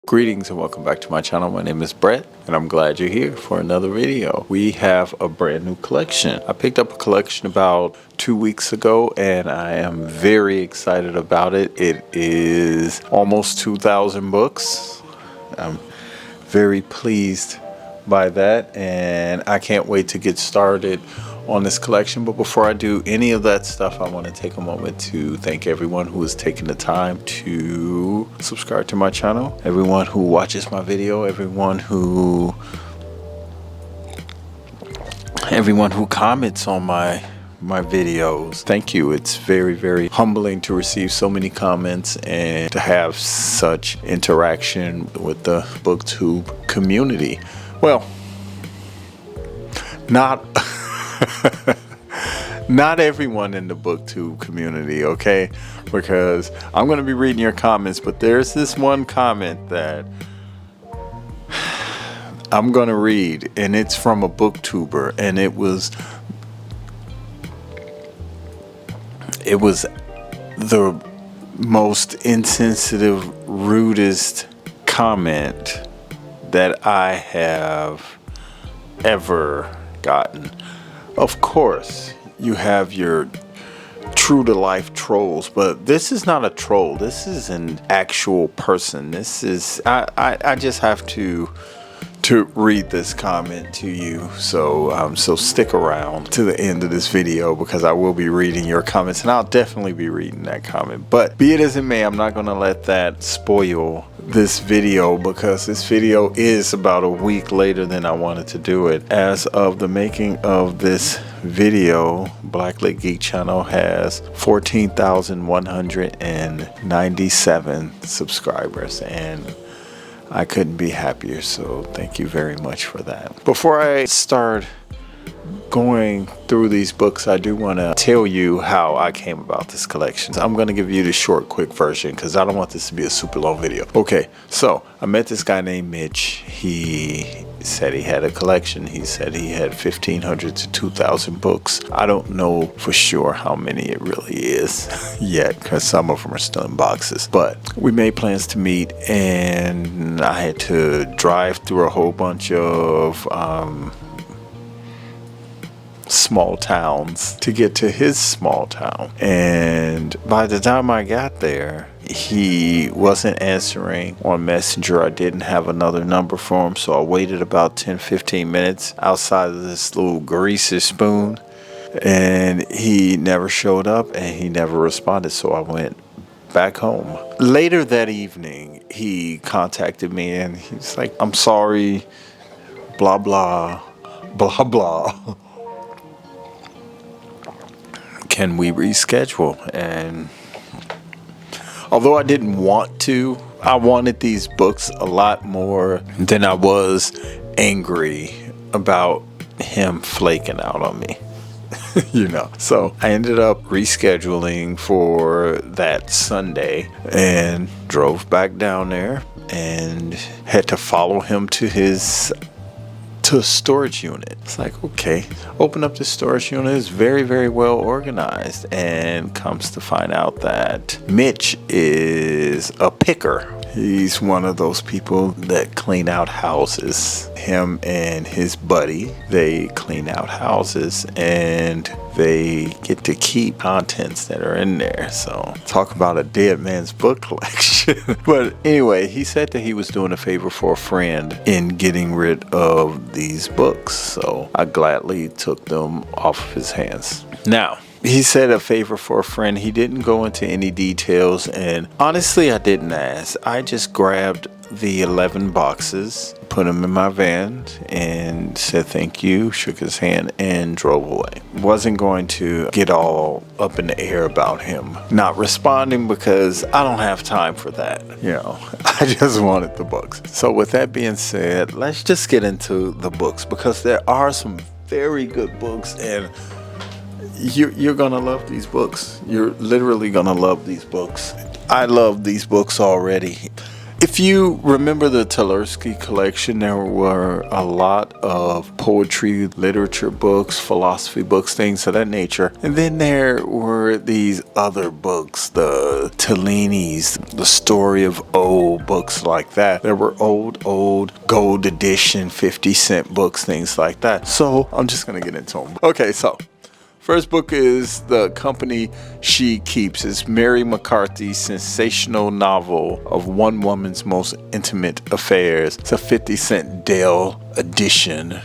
Greetings and welcome back to my channel. My name is Brett and I'm glad you're here for another video. We have a brand new collection. I picked up a collection about 2 weeks ago and I am very excited about it. It is almost 2,000 books. I'm very pleased by that and I can't wait to get started on this collection. But before I do any of that stuff, I want to take a moment to thank everyone who has taken the time to subscribe to my channel, everyone who watches my video, everyone who comments on my videos. Thank you. It's very, very humbling to receive so many comments and to have such interaction with the booktube community. Well, not everyone in the booktube community, okay? Because I'm going to be reading your comments, but there's this one comment that I'm going to read, and it's from a booktuber, and it was the most insensitive, rudest comment that I have ever gotten. Of course, you have your true to life trolls, but this is not a troll. This is an actual person. This is I just have to read this comment to you. So stick around to the end of this video because I will be reading your comments and I'll definitely be reading that comment. But be it as it may, I'm not going to let that spoil this video because this video is about a week later than I wanted to do it. As of the making of this video, Black Lit Geek channel has 14,197 subscribers and I couldn't be happier, so thank you very much for that. Before I start going through these books, I do want to tell you how I came about this collection. I'm going to give you the short, quick version because I don't want this to be a super long video. Okay, so I met this guy named Mitch. He said he had a collection. He said he had 1,500 to 2,000 books. I don't know for sure how many it really is yet because some of them are still in boxes. But we made plans to meet and I had to drive through a whole bunch of small towns to get to his small town. And by the time I got there, he wasn't answering on Messenger. I didn't have another number for him, so I waited about 10-15 minutes outside of this little greasy spoon and he never showed up and he never responded, so I went back home. Later that evening, he contacted me and he's like, "I'm sorry, blah blah blah blah. Can we reschedule?" And although I didn't want to, I wanted these books a lot more than I was angry about him flaking out on me. You know, so I ended up rescheduling for that Sunday and drove back down there and had to follow him to a storage unit. It's like, okay, open up the storage unit. It's very, very well organized, and comes to find out that Mitch is a picker. He's one of those people that clean out houses. Him and his buddy, they clean out houses and they get to keep contents that are in there. So talk about a dead man's book collection. But anyway, he said that he was doing a favor for a friend in getting rid of these books. So I gladly took them off of his hands. Now, he said a favor for a friend. He didn't go into any details, and honestly, I didn't ask. I just grabbed the 11 boxes, put them in my van, and said thank you, shook his hand, and drove away. Wasn't going to get all up in the air about him not responding because I don't have time for that. You know, I just wanted the books. So with that being said, let's just get into the books because there are some very good books and you're gonna love these books. You're literally gonna love these books. I love these books already. If you remember the Tversky collection, there were a lot of poetry, literature books, philosophy books, things of that nature. And then there were these other books, the Tellini's, the Story of O, books like that. There were old gold edition 50-cent books, things like that. So I'm just going to get into them. Okay, so first book is The Company She Keeps. It's Mary McCarthy's sensational novel of one woman's most intimate affairs. It's a 50-cent Dale edition.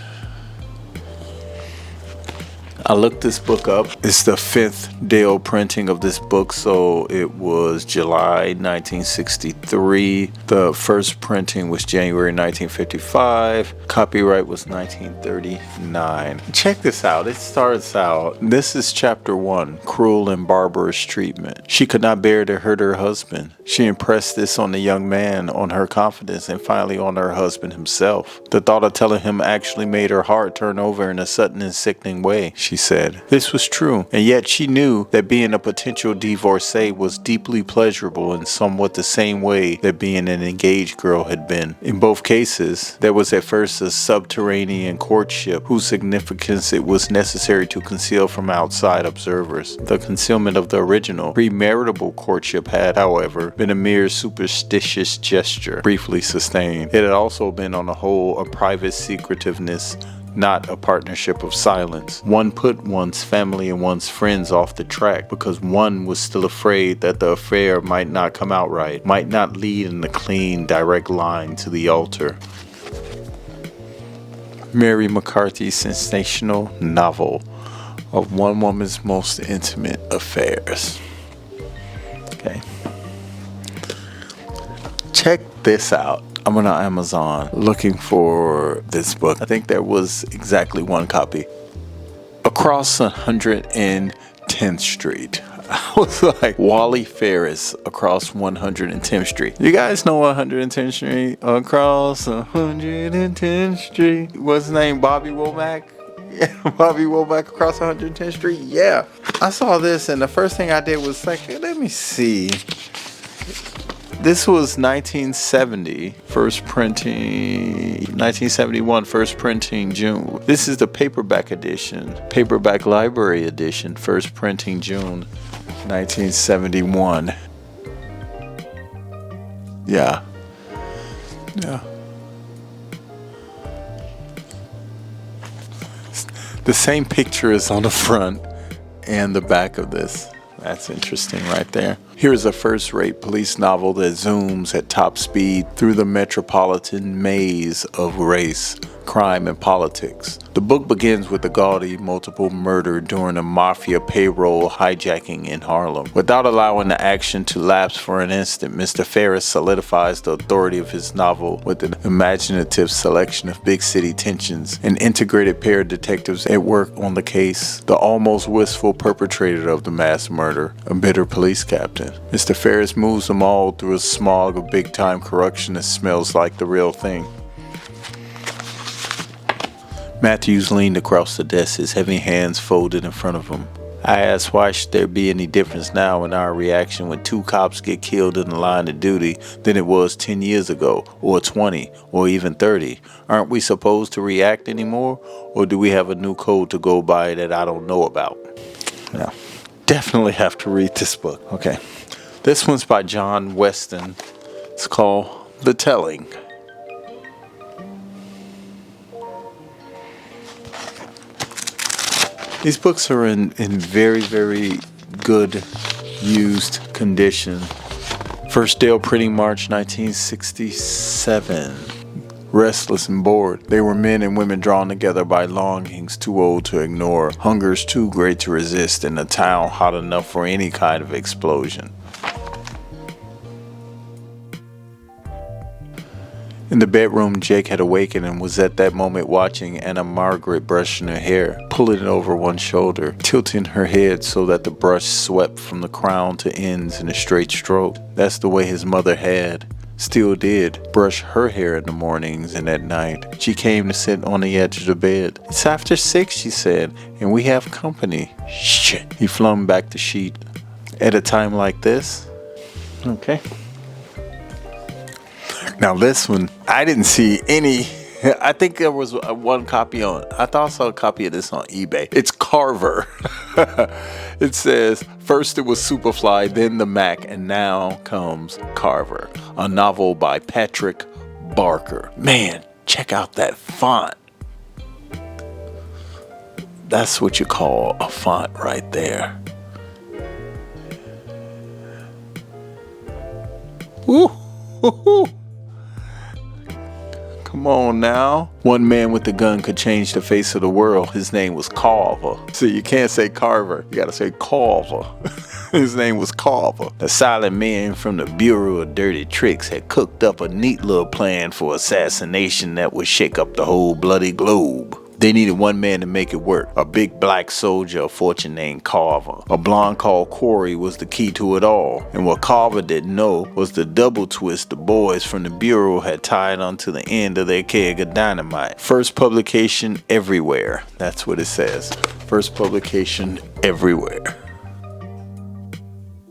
I looked this book up. It's the 5th Dale printing of this book, so it was July 1963. The first printing was January 1955. Copyright was 1939. Check this out. It starts out, this is chapter 1, Cruel and Barbarous Treatment. She could not bear to hurt her husband. She impressed this on the young man, on her confidence, and finally on her husband himself. The thought of telling him actually made her heart turn over in a sudden and sickening way, she said. This was true, and yet she knew that being a potential divorcee was deeply pleasurable in somewhat the same way that being an engaged girl had been. In both cases, there was at first a subterranean courtship whose significance it was necessary to conceal from outside observers. The concealment of the original, premarital courtship had, however, been a mere superstitious gesture, briefly sustained. It had also been on the whole a private secretiveness, not a partnership of silence. One put one's family and one's friends off the track because one was still afraid that the affair might not come out right, might not lead in a clean, direct line to the altar. Mary McCarthy's sensational novel of one woman's most intimate affairs. Okay. Check this out. I'm on Amazon looking for this book. I think there was exactly one copy. Across 110th Street. I was like, Wally Ferris, Across 110th Street. You guys know 110th Street? Across 110th Street. What's his name? Bobby Womack? Yeah, Bobby Womack, Across 110th Street. Yeah. I saw this and the first thing I did was like, let me see. This was 1970, first printing, 1971, first printing June. This is the paperback edition, paperback library edition, first printing June 1971. Yeah. The same picture is on the front and the back of this. That's interesting right there. Here's a first-rate police novel that zooms at top speed through the metropolitan maze of race, crime, and politics. The book begins with the gaudy multiple murder during a mafia payroll hijacking in Harlem. Without allowing the action to lapse for an instant, Mr. Ferris solidifies the authority of his novel with an imaginative selection of big city tensions, an integrated pair of detectives at work on the case, the almost wistful perpetrator of the mass murder, a bitter police captain. Mr. Ferris moves them all through a smog of big-time corruption that smells like the real thing. Matthews leaned across the desk, his heavy hands folded in front of him. I asked, why should there be any difference now in our reaction when 2 cops get killed in the line of duty than it was 10 years ago, or 20, or even 30? Aren't we supposed to react anymore, or do we have a new code to go by that I don't know about? Yeah, definitely have to read this book. Okay, this one's by John Weston. It's called The Telling. These books are in very, very good used condition. First Dale printing March 1967. Restless and bored, they were men and women drawn together by longings too old to ignore, hungers too great to resist, in a town hot enough for any kind of explosion. In the bedroom, Jake had awakened and was at that moment watching Anna Margaret brushing her hair, pulling it over one shoulder, tilting her head so that the brush swept from the crown to ends in a straight stroke. That's the way his mother had, still did, brush her hair in the mornings and at night. She came to sit on the edge of the bed. It's after 6, she said, and we have company. Shit. He flung back the sheet. At a time like this? Okay. Now this one, I didn't see any. I think there was one copy on. I thought I saw a copy of this on eBay. It's Carver. It says, first it was Superfly, then the Mac, and now comes Carver. A novel by Patrick Barker. Man, check out that font. That's what you call a font right there. Woo! Woo-hoo. Come on now. One man with a gun could change the face of the world. His name was Carver. So you can't say Carver. You gotta say Carver. His name was Carver. The silent man from the Bureau of Dirty Tricks had cooked up a neat little plan for assassination that would shake up the whole bloody globe. They needed one man to make it work. A big black soldier of fortune named Carver. A blonde called Corey was the key to it all. And what Carver didn't know was the double twist the boys from the Bureau had tied onto the end of their keg of dynamite. First publication everywhere. That's what it says. First publication everywhere.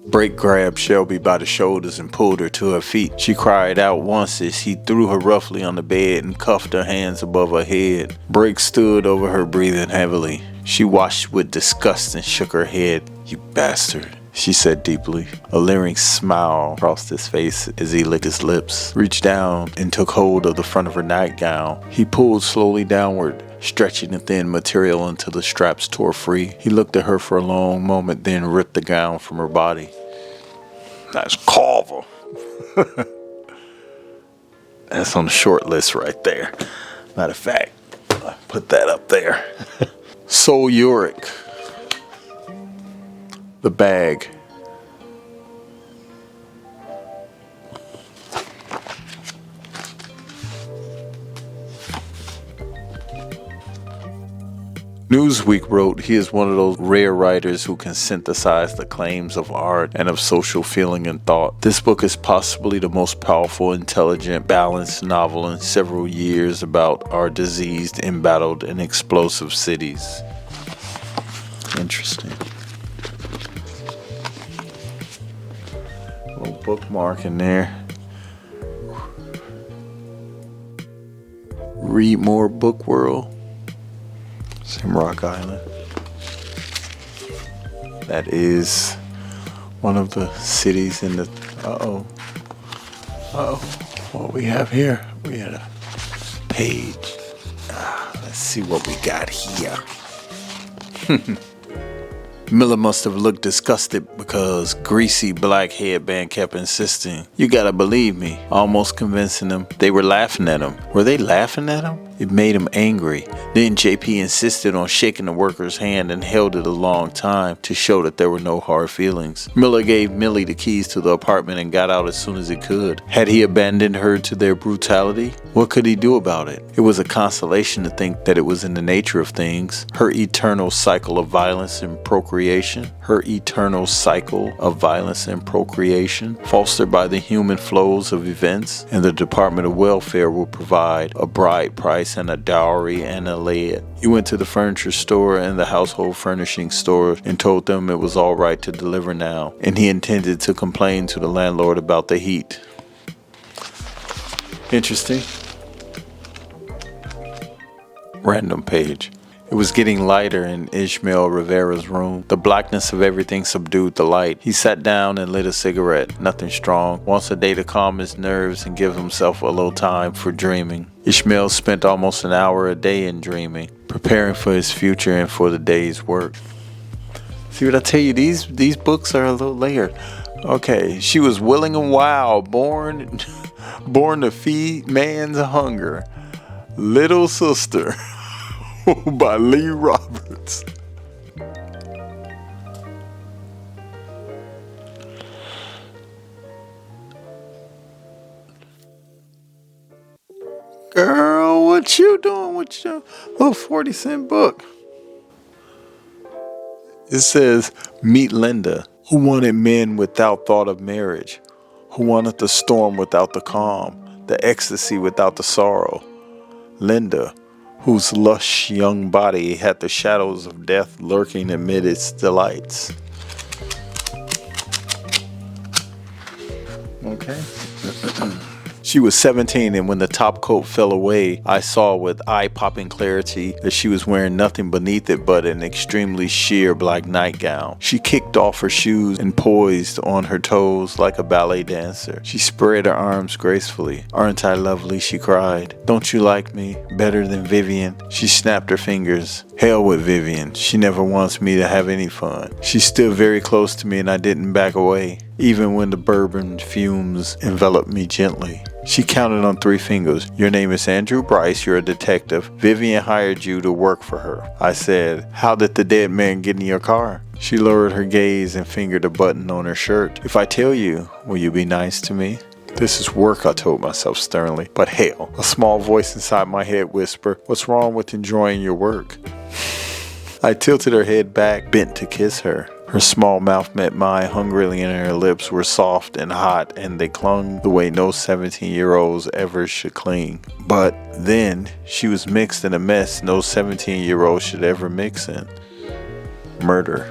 Brake grabbed Shelby by the shoulders and pulled her to her feet. She cried out once as he threw her roughly on the bed and cuffed her hands above her head. Brake stood over her, breathing heavily. She watched with disgust and shook her head. "You bastard," she said deeply. A leering smile crossed his face as he licked his lips, reached down and took hold of the front of her nightgown. He pulled slowly downward, stretching the thin material until the straps tore free. He looked at her for a long moment, then ripped the gown from her body. That's Carver. That's on the short list right there. Matter of fact, I put that up there. Sol Uric. The Bag. Newsweek wrote, he is one of those rare writers who can synthesize the claims of art and of social feeling and thought. This book is possibly the most powerful, intelligent, balanced novel in several years about our diseased, embattled, and explosive cities. Interesting. A little bookmark in there. Read more, Book World. Same Rock Island. That is one of the cities in the. What we have here? We had a page. Let's see what we got here. Miller must have looked disgusted because greasy black headband kept insisting, "You gotta believe me," almost convincing them they were laughing at him. Were they laughing at him? It made him angry. Then JP insisted on shaking the worker's hand and held it a long time to show that there were no hard feelings. Miller gave Millie the keys to the apartment and got out as soon as he could. Had he abandoned her to their brutality? What could he do about it? It was a consolation to think that it was in the nature of things. Her eternal cycle of violence and procreation. Her eternal cycle of violence and procreation, fostered by the human flows of events, and the Department of Welfare will provide a bride price and a dowry and a lead. He went to the furniture store and the household furnishing store and told them it was all right to deliver now, and he intended to complain to the landlord about the heat. Interesting. Random page. It was getting lighter in Ishmael Rivera's room. The blackness of everything subdued the light. He sat down and lit a cigarette. Nothing strong. Once a day to calm his nerves and give himself a little time for dreaming. Ishmael spent almost an hour a day in dreaming, preparing for his future and for the day's work. See what I tell you? These books are a little layered. Okay, she was willing and wild, born to feed man's hunger. Little Sister. By Lee Roberts. Girl, what you doing? What you little 40-cent book? It says, meet Linda, who wanted men without thought of marriage, who wanted the storm without the calm, the ecstasy without the sorrow. Linda, whose lush young body had the shadows of death lurking amid its delights. Okay. She was 17, and when the top coat fell away, I saw with eye-popping clarity that she was wearing nothing beneath it but an extremely sheer black nightgown. She kicked off her shoes and poised on her toes like a ballet dancer. She spread her arms gracefully. "Aren't I lovely?" she cried. "Don't you like me better than Vivian?" She snapped her fingers. "Hell with Vivian. She never wants me to have any fun." She stood very close to me and I didn't back away, even when the bourbon fumes enveloped me gently. She counted on 3 fingers. "Your name is Andrew Bryce. You're a detective. Vivian hired you to work for her." I said, "How did the dead man get in your car?" She lowered her gaze and fingered a button on her shirt. "If I tell you, will you be nice to me?" "This is work," I told myself sternly. But hell, a small voice inside my head whispered, "What's wrong with enjoying your work?" I tilted her head back, bent to kiss her. Her small mouth met mine hungrily, and her lips were soft and hot, and they clung the way no 17-year-olds ever should cling. But then, she was mixed in a mess no 17-year-old should ever mix in. Murder.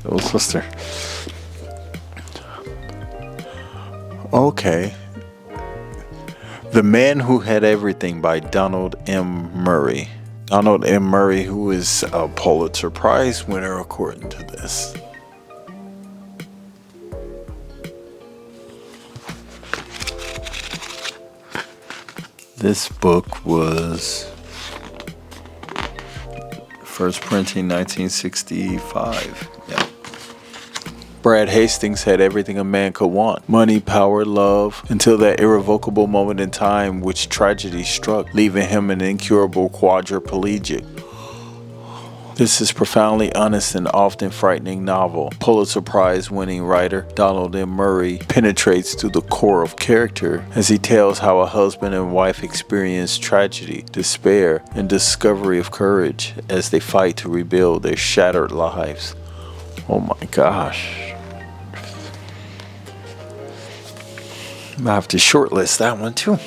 Little sister. Okay. The Man Who Had Everything by Donald M. Murray. Donald M. Murray, who is a Pulitzer Prize winner according to this. This book was first printing 1965. Yeah. Brad Hastings had everything a man could want: money, power, love, until that irrevocable moment in time which tragedy struck, leaving him an incurable quadriplegic. This is profoundly honest and often frightening novel. Pulitzer Prize winning writer Donald M. Murray penetrates to the core of character as he tells how a husband and wife experience tragedy, despair, and discovery of courage as they fight to rebuild their shattered lives. Oh my gosh. I have to shortlist that one too.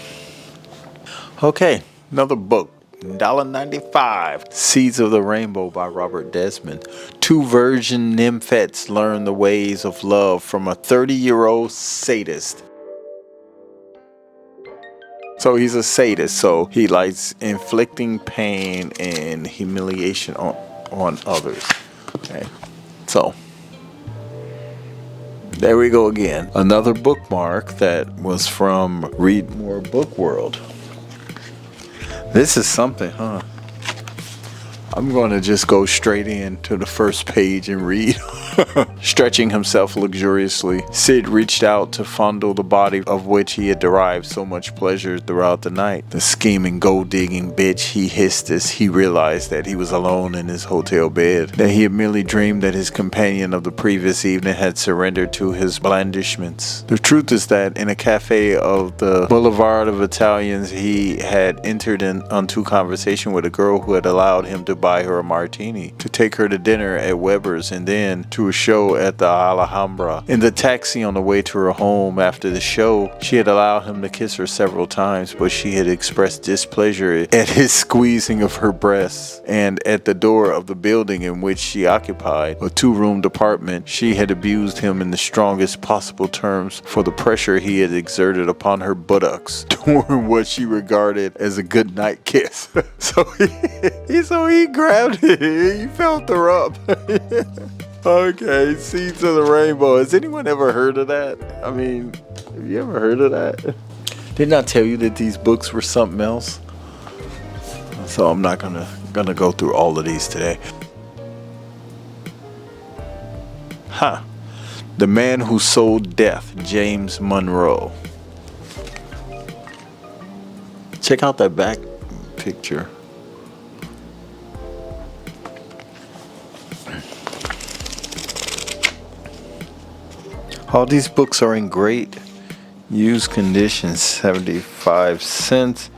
Okay, another book. $1.95. Seeds of the Rainbow by Robert Desmond. 2 virgin nymphets learn the ways of love from a 30-year-old sadist. So he's a sadist, so he likes inflicting pain and humiliation on others. Okay, so there we go again. Another bookmark that was from Read More Book World. This is something, huh? I'm going to just go straight into the first page and read. Stretching himself luxuriously, Sid reached out to fondle the body of which he had derived so much pleasure throughout the night. The scheming, gold-digging bitch, he hissed as he realized that he was alone in his hotel bed, that he had merely dreamed that his companion of the previous evening had surrendered to his blandishments. The truth is that in a cafe of the Boulevard of Italians, he had entered into conversation with a girl who had allowed him to buy her a martini, to take her to dinner at Weber's, and then to a show at the Alhambra. In the taxi on the way to her home after the show, she had allowed him to kiss her several times, but she had expressed displeasure at his squeezing of her breasts. And at the door of the building in which she occupied, a 2-room apartment, she had abused him in the strongest possible terms for the pressure he had exerted upon her buttocks during what she regarded as a goodnight kiss. So he grabbed it. He felt her up. Okay, Seeds of the Rainbow. Has anyone ever heard of that? I mean, have you ever heard of that? Didn't I tell you that these books were something else? So I'm not gonna go through all of these today. The Man Who Sold Death, James Monroe. Check out that back picture. All these books are in great used condition, 75 cents.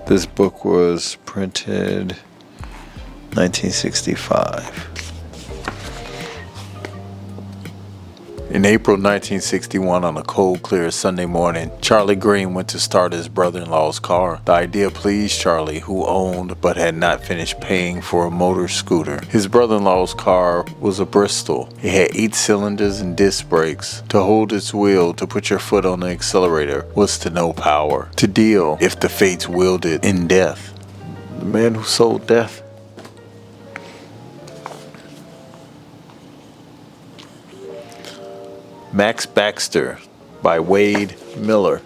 This book was printed 1965. In April 1961, on a cold, clear Sunday morning, Charlie Green went to start his brother-in-law's car. The idea pleased Charlie, who owned but had not finished paying for a motor scooter. His brother-in-law's car was a Bristol. It had 8 cylinders and disc brakes. To hold its wheel, to put your foot on the accelerator, was to know power. To deal, if the fates willed it, in death. The man who sold death. Max Baxter by Wade Miller.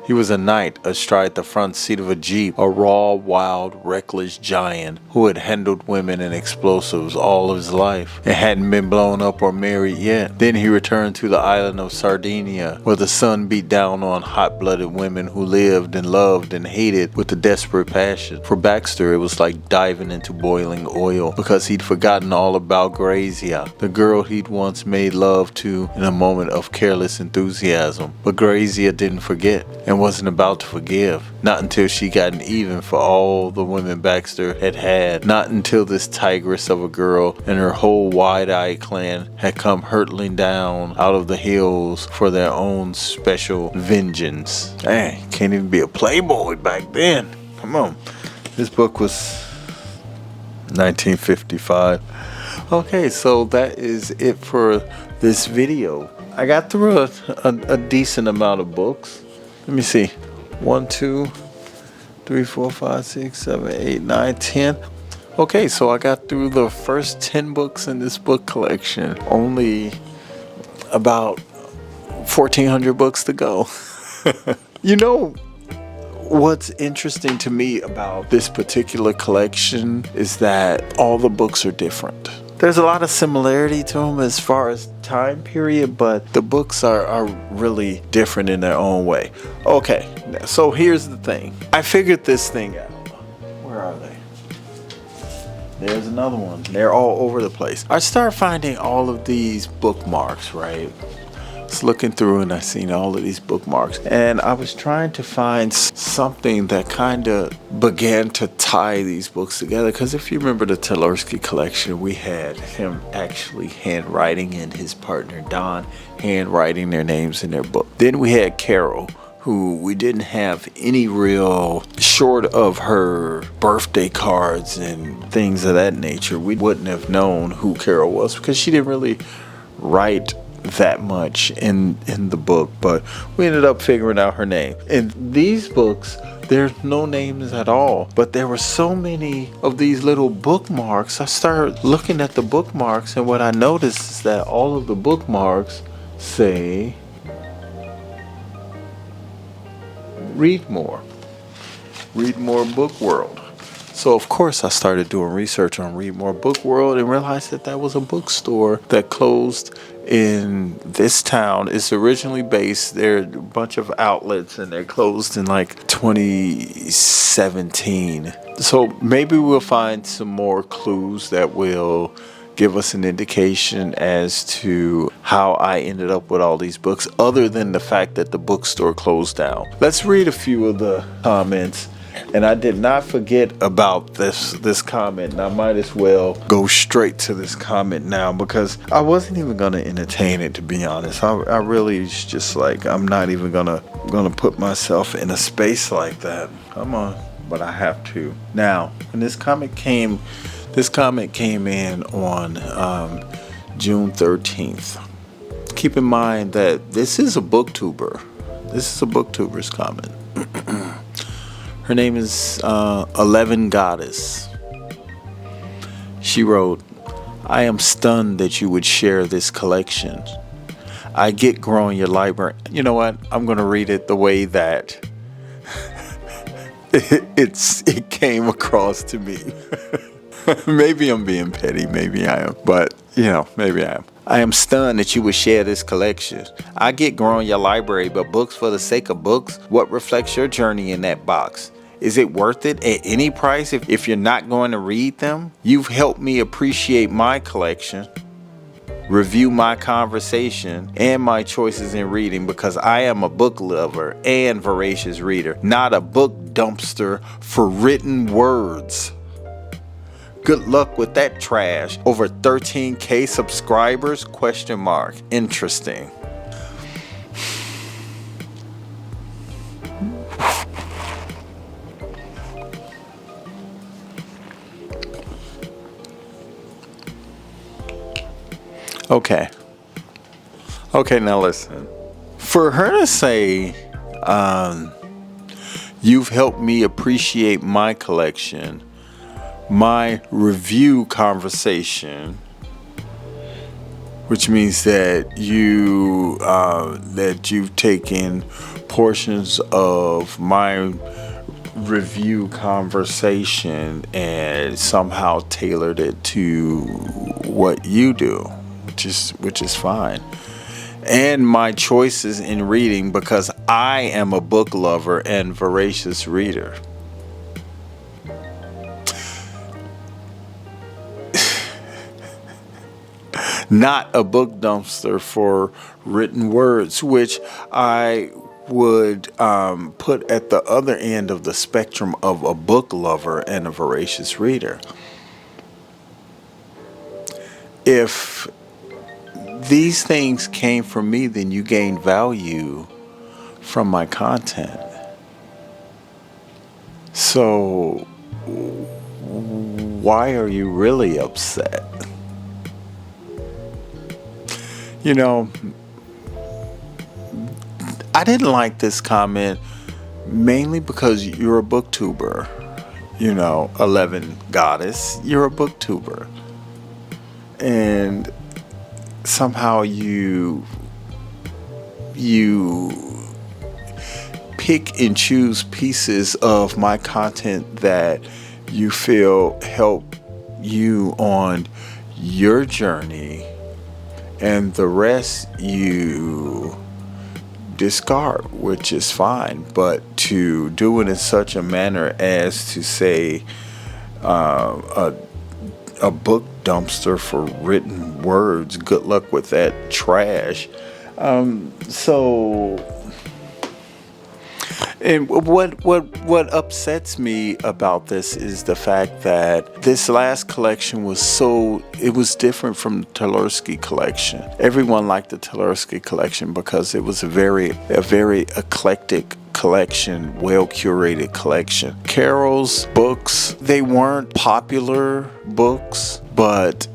He was a knight astride the front seat of a Jeep, a raw, wild, reckless giant who had handled women and explosives all of his life and hadn't been blown up or married yet. Then he returned to the island of Sardinia, where the sun beat down on hot-blooded women who lived and loved and hated with a desperate passion. For Baxter, it was like diving into boiling oil, because he'd forgotten all about Grazia, the girl he'd once made love to in a moment of careless enthusiasm. But Grazia didn't forget, and wasn't about to forgive. Not until she gotten even for all the women Baxter had had. Not until this tigress of a girl and her whole wide-eyed clan had come hurtling down out of the hills for their own special vengeance. Dang, can't even be a playboy back then. Come on. This book was 1955. Okay, so that is it for this video. I got through a decent amount of books. Let me see. 1, 2, 3, 4, 5, 6, 7, 8, 9, 10. Okay, so I got through the first 10 books in this book collection. Only about 1,400 books to go. You know, what's interesting to me about this particular collection is that all the books are different. There's a lot of similarity to them as far as time period, but the books are really different in their own way. Okay, so here's the thing. I figured this thing out. Where are they? There's another one. They're all over the place. I started finding all of these bookmarks, right? I was looking through and I seen all of these bookmarks, and I was trying to find something that kind of began to tie these books together, because if you remember the Tversky collection, we had him actually handwriting and his partner Don handwriting their names in their book. Then we had Carol, who we didn't have any real, short of her birthday cards and things of that nature, we wouldn't have known who Carol was, because she didn't really write that much in the book, but we ended up figuring out her name. In these books, there's no names at all, but there were so many of these little bookmarks. I started looking at the bookmarks, and what I noticed is that all of the bookmarks say read more book world. So of course I started doing research on Read More Book World and realized that was a bookstore that closed in this town. It's originally based, there are a bunch of outlets, and they're closed in like 2017. So maybe we'll find some more clues that will give us an indication as to how I ended up with all these books, other than the fact that the bookstore closed down. Let's read a few of the comments. And I did not forget about this comment, and I might as well go straight to this comment now, because I wasn't even going to entertain it, to be honest. I really was just like, I'm not even gonna put myself in a space like that. Come on, but I have to. Now, when this comment came in on June 13th. Keep in mind that this is a booktuber. This is a booktuber's comment. Her name is 11 Goddess. She wrote, I am stunned that you would share this collection. I get growing your library. You know what? I'm going to read it the way that it came across to me. Maybe I'm being petty. Maybe I am. But, maybe I am. I am stunned that you would share this collection. I get growing your library, but books for the sake of books? What reflects your journey in that box? Is it worth it at any price if you're not going to read them? You've helped me appreciate my collection. review my conversation and my choices in reading, because I am a book lover and voracious reader, not a book dumpster for written words. Good luck with that trash. Over 13K subscribers? ? Interesting. Okay, now listen. For her to say, you've helped me appreciate my collection, my review conversation, which means that you've taken portions of my review conversation and somehow tailored it to what you do, which is fine. And my choices in reading, because I am a book lover and voracious reader. Not a book dumpster for written words, which I would put at the other end of the spectrum of a book lover and a voracious reader. If these things came from me, then you gained value from my content. So why are you really upset? You know, I didn't like this comment mainly because you're a booktuber. 11 Goddess, you're a booktuber. And somehow you pick and choose pieces of my content that you feel help you on your journey, and the rest you discard, which is fine. But to do it in such a manner as to say a book dumpster for written words, good luck with that trash. And what upsets me about this is the fact that this last collection was different from the Tularsky collection. Everyone liked the Tularsky collection because it was a very eclectic collection, well curated collection. Carol's books, they weren't popular books, but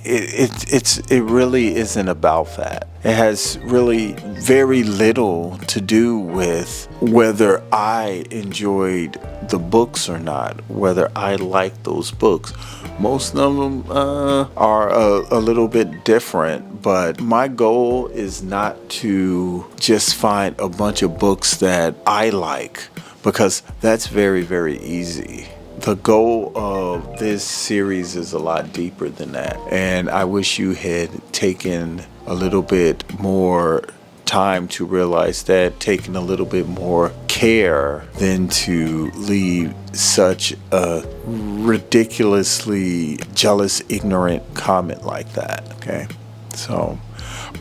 it really isn't about that. It has really very little to do with whether I enjoyed the books or not, whether I like those books. Most of them are a little bit different, but my goal is not to just find a bunch of books that I like, because that's very, very easy. The goal of this series is a lot deeper than that, and I wish you had taken a little bit more time to realize that, taking a little bit more care than to leave such a ridiculously jealous, ignorant comment like that. Okay, so,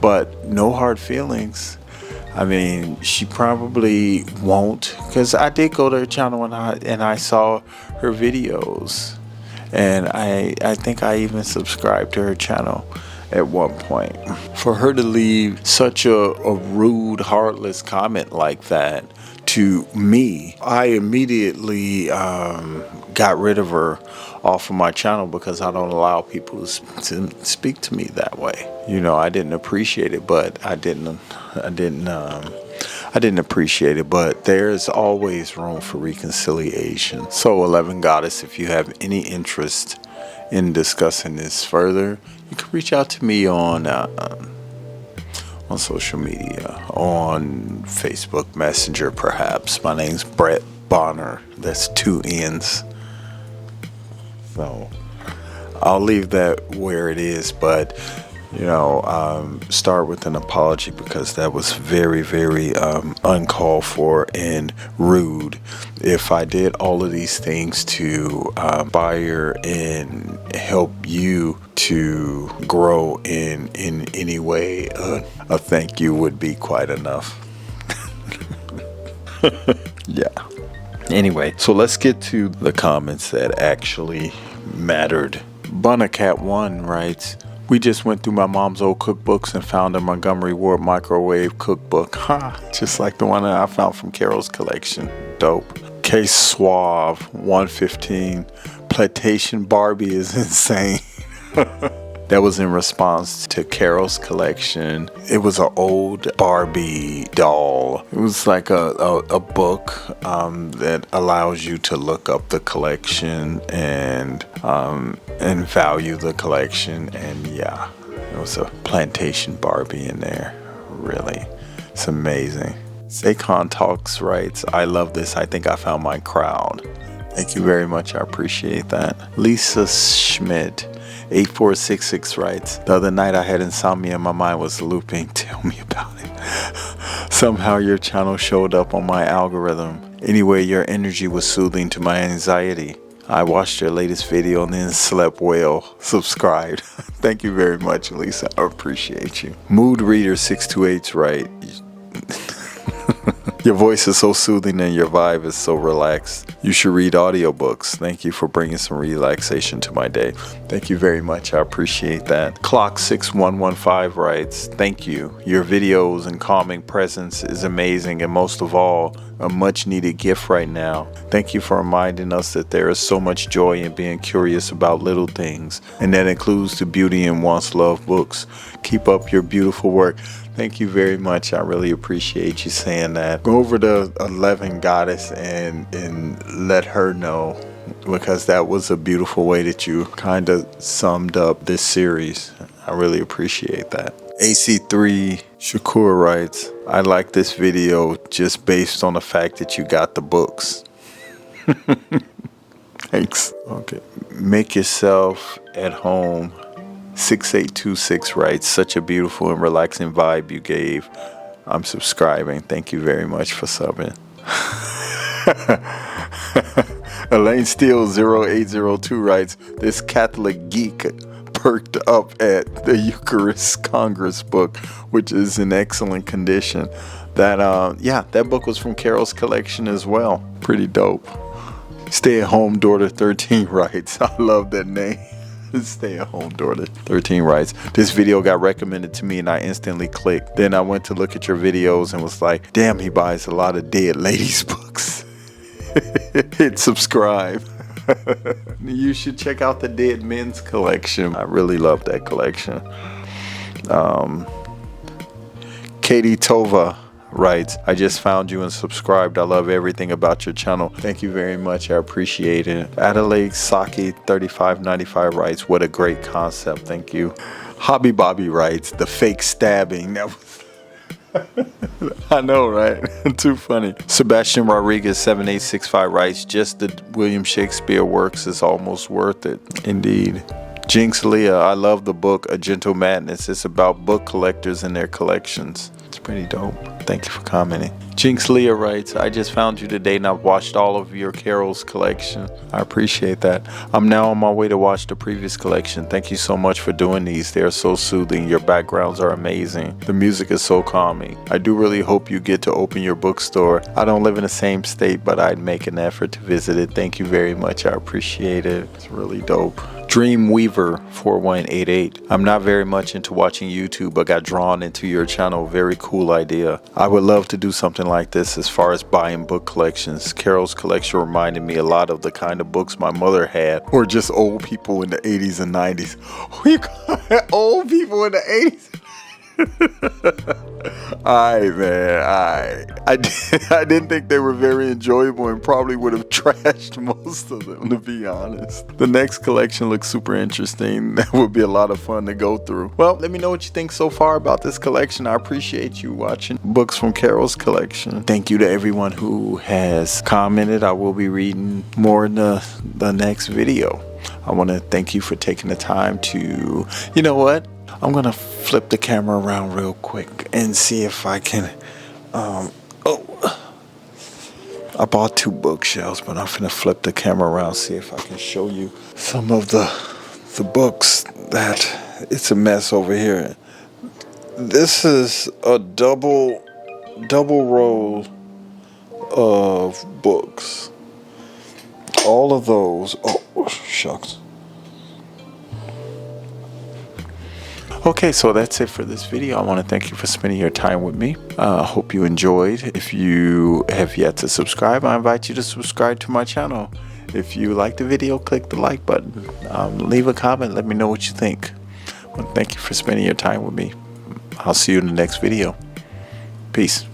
but no hard feelings. I mean, she probably won't, because I did go to her channel and I saw her videos, and I think I even subscribed to her channel at one point. For her to leave such a rude, heartless comment like that to me, I immediately got rid of her off of my channel, because I don't allow people to speak to me that way. I didn't appreciate it, but I didn't appreciate it, but there's always room for reconciliation. So 11 Goddess, if you have any interest in discussing this further, you can reach out to me on social media, on Facebook Messenger perhaps. My name's Brett Bonner. That's 2 N's. So I'll leave that where it is, but start with an apology because that was very, very uncalled for and rude. If I did all of these things to inspire and help you to grow in any way, a thank you would be quite enough. Yeah. Anyway, so let's get to the comments that actually mattered. Bunnacat1 writes, we just went through my mom's old cookbooks and found a Montgomery Ward microwave cookbook. Just like the one that I found from Carol's collection. Dope. Case Suave 115. Plantation Barbie is insane. That was in response to Carol's collection. It was an old Barbie doll. It was like a book that allows you to look up the collection and value the collection. And yeah, it was a Plantation Barbie in there. Really, it's amazing. Saquon Talks writes, I love this. I think I found my crowd. Thank you very much. I appreciate that. Lisa Schmidt 8466 writes, the other night I had insomnia and my mind was looping. Tell me about it. Somehow your channel showed up on my algorithm. Anyway, your energy was soothing to my anxiety. I watched your latest video and then slept well. Subscribed. Thank you very much, Lisa. I appreciate you. Mood Reader 628 right. Your voice is so soothing and your vibe is so relaxed. You should read audiobooks. Thank you for bringing some relaxation to my day. Thank you very much. I appreciate that. Clock6115 writes, thank you. Your videos and calming presence is amazing and most of all, a much needed gift right now. Thank you for reminding us that there is so much joy in being curious about little things, and that includes the beauty in once loved books. Keep up your beautiful work. Thank you very much. I really appreciate you saying that. Go over to 11 Goddess and let her know, because that was a beautiful way that you kind of summed up this series. I really appreciate that. AC3 Shakur writes, I like this video just based on the fact that you got the books. Thanks. Okay. Make yourself at home. 6826 writes, such a beautiful and relaxing vibe you gave. I'm subscribing. Thank you very much for subbing. Elaine Steele 0802 writes, this Catholic geek perked up at the Eucharist Congress book, which is in excellent condition. That book was from Carol's collection as well. Pretty dope. Stay at home daughter 13 writes, I love that name. Stay at home daughter 13 writes, this video got recommended to me and I instantly clicked. Then I went to look at your videos and was like, damn, he buys a lot of dead ladies books. Hit subscribe. You should check out the Dead Men's collection. I really love that collection. Katie Tova writes, I just found you and subscribed. I love everything about your channel. Thank you very much. I appreciate it. Adelaide Saki 3595 writes, what a great concept. Thank you. Hobby Bobby writes, the fake stabbing. That was I know, right? Too funny. Sebastian Rodriguez 7865 writes, just the William Shakespeare works is almost worth it. Indeed. Jinx Leah, I love the book A Gentle Madness. It's about book collectors and their collections. It's pretty dope. Thank you for commenting. Jinx Leah writes, I just found you today and I've watched all of your Carol's collection. I appreciate that. I'm now on my way to watch the previous collection. Thank you so much for doing these. They are so soothing. Your backgrounds are amazing. The music is so calming. I do really hope you get to open your bookstore. I don't live in the same state, but I'd make an effort to visit it. Thank you very much. I appreciate it. It's really dope. Dreamweaver 4188. I'm not very much into watching YouTube, but got drawn into your channel. Very cool idea. I would love to do something like this as far as buying book collections. Carol's collection reminded me a lot of the kind of books my mother had, or just old people in the 80s and 90s. Old people in the 80s. Alright, man. Alright. I didn't think they were very enjoyable and probably would have trashed most of them, to be honest. The next collection looks super interesting. That would be a lot of fun to go through. Well, let me know what you think so far about this collection. I appreciate you watching books from Carol's collection. Thank you to everyone who has commented. I will be reading more in the next video. I want to thank you for taking the time to, you know what? I'm gonna flip the camera around real quick and see if I can. I bought 2 bookshelves, but I'm gonna flip the camera around, see if I can show you some of the books that it's a mess over here. This is a double row of books. All of those. Oh, shucks. Okay, so that's it for this video. I want to thank you for spending your time with me. I hope you enjoyed. If you have yet to subscribe, I invite you to subscribe to my channel. If you like the video, click the like button. Leave a comment. Let me know what you think. Well, thank you for spending your time with me. I'll see you in the next video. Peace.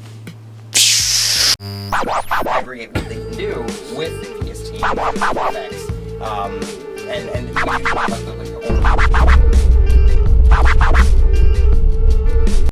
Aggregate what they can do with the PS team, and